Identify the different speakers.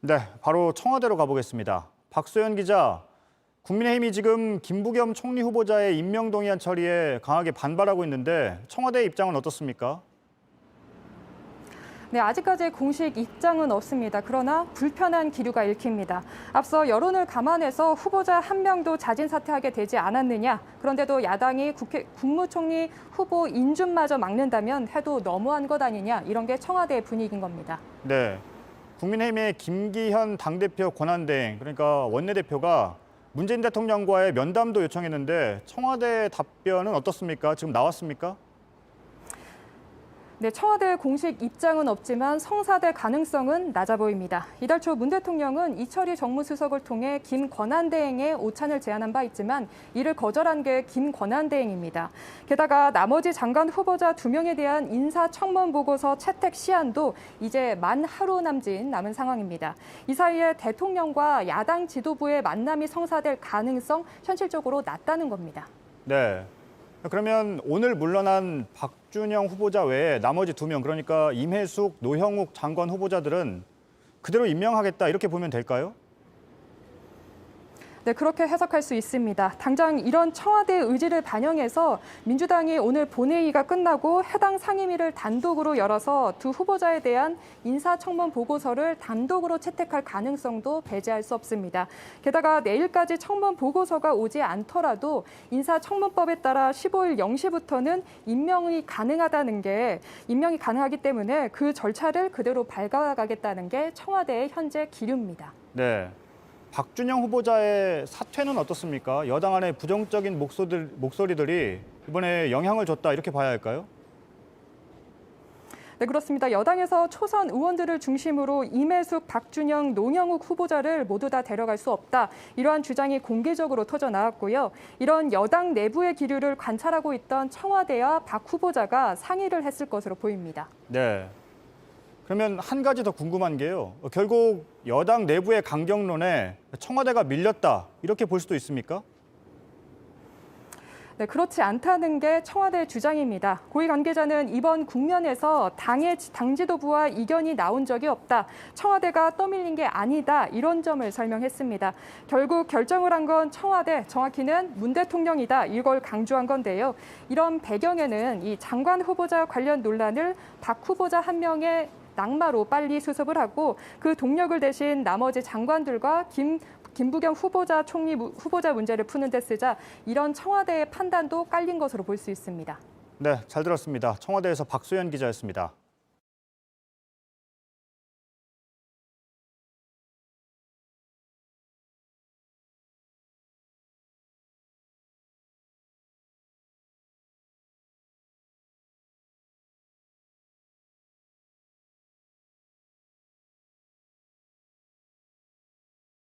Speaker 1: 네, 바로 청와대로 가보겠습니다. 박소연 기자, 국민의힘이 지금 김부겸 총리 후보자의 임명 동의안 처리에 강하게 반발하고 있는데 청와대의 입장은 어떻습니까?
Speaker 2: 네, 아직까지 공식 입장은 없습니다. 그러나 불편한 기류가 읽힙니다. 앞서 여론을 감안해서 후보자 한 명도 자진 사퇴하게 되지 않았느냐. 그런데도 야당이 국무총리 후보 인준마저 막는다면 해도 너무한 것 아니냐. 이런 게 청와대의 분위기인 겁니다.
Speaker 1: 네, 국민의힘의 김기현 당대표 권한대행, 그러니까 원내대표가 문재인 대통령과의 면담도 요청했는데 청와대 답변은 어떻습니까? 지금 나왔습니까?
Speaker 2: 네, 청와대 공식 입장은 없지만 성사될 가능성은 낮아 보입니다. 이달 초 문 대통령은 이철희 정무수석을 통해 김 권한대행의 오찬을 제안한 바 있지만 이를 거절한 게 김 권한대행입니다. 게다가 나머지 장관 후보자 2명에 대한 인사청문 보고서 채택 시한도 이제 만 하루 남은 상황입니다. 이 사이에 대통령과 야당 지도부의 만남이 성사될 가능성 현실적으로 낮다는 겁니다.
Speaker 1: 네. 그러면 오늘 물러난 박준영 후보자 외에 나머지 2명, 그러니까 임혜숙, 노형욱 장관 후보자들은 그대로 임명하겠다 이렇게 보면 될까요?
Speaker 2: 네, 그렇게 해석할 수 있습니다. 당장 이런 청와대의 의지를 반영해서 민주당이 오늘 본회의가 끝나고 해당 상임위를 단독으로 열어서 두 후보자에 대한 인사청문 보고서를 단독으로 채택할 가능성도 배제할 수 없습니다. 게다가 내일까지 청문 보고서가 오지 않더라도 인사청문법에 따라 15일 0시부터는 임명이 가능하기 때문에 그 절차를 그대로 밟아가겠다는 게 청와대의 현재 기류입니다.
Speaker 1: 네. 박준영 후보자의 사퇴는 어떻습니까? 여당 안의 부정적인 목소리들이 이번에 영향을 줬다 이렇게 봐야 할까요?
Speaker 2: 네, 그렇습니다. 여당에서 초선 의원들을 중심으로 임혜숙, 박준영, 노영욱 후보자를 모두 다 데려갈 수 없다. 이러한 주장이 공개적으로 터져나왔고요. 이런 여당 내부의 기류를 관찰하고 있던 청와대와 박 후보자가 상의를 했을 것으로 보입니다.
Speaker 1: 네. 그러면 한 가지 더 궁금한 게요. 결국 여당 내부의 강경론에 청와대가 밀렸다 이렇게 볼 수도 있습니까?
Speaker 2: 네, 그렇지 않다는 게 청와대 주장입니다. 고위 관계자는 이번 국면에서 당 지도부와 이견이 나온 적이 없다. 청와대가 떠밀린 게 아니다. 이런 점을 설명했습니다. 결국 결정을 한 건 청와대, 정확히는 문 대통령이다. 이걸 강조한 건데요. 이런 배경에는 이 장관 후보자 관련 논란을 박 후보자 한 명의 낙마로 빨리 수습을 하고 그 동력을 대신 나머지 장관들과 김부겸 후보자 문제를 푸는 데 쓰자 이런 청와대의 판단도 깔린 것으로 볼 수 있습니다.
Speaker 1: 네, 잘 들었습니다. 청와대에서 박소연 기자였습니다.